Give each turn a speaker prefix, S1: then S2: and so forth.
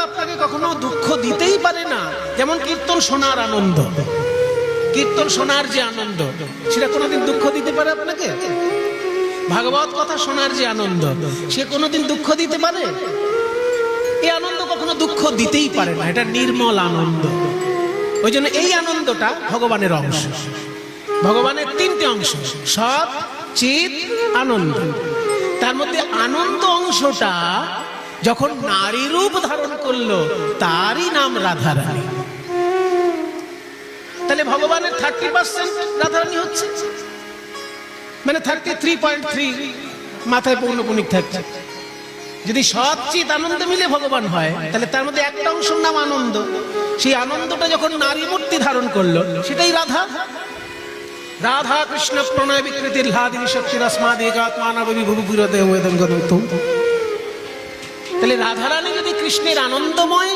S1: আপনাকে কখনো দুঃখ দিতেই পারে না। যেমন কীর্তন শোনার আনন্দ, কীর্তন শোনার যে আনন্দ, সেটা কোনোদিন দুঃখ দিতে পারে আপনাকে? ভাগবত কথা শোনার যে আনন্দ, সে কোনোদিন দুঃখ দিতে পারে? এই আনন্দ কখনো দুঃখ দিতেই পারে না, এটা নির্মল আনন্দ। ওই জন্য এই আনন্দটা ভগবানের অংশ। ভগবানের তিনটে অংশ, সৎ, চিৎ, আনন্দ। তার মধ্যে আনন্দ অংশটা যখন নারী রূপ ধারণ করলো, তারই নাম রাধারানী। তাহলে ভগবানের 30% রাধারানী হচ্ছে, মানে 33.3 মাথায় পৌনপুনিক থাকছে। যদি সৎ চিৎ আনন্দ মিলে ভগবান হয়, তাহলে তার মধ্যে একটা অংশের নাম আনন্দ। সেই আনন্দটা যখন নারী মূর্তি ধারণ করলো, সেটাই রাধা। রাধা কৃষ্ণ প্রণয় বিকৃতির লাদিনী শক্তির আসমাদ একাত্মানব বিভুপুরতে ওয়েদন গদন্ত। তাহলে রাধারানী যদি কৃষ্ণের আনন্দময়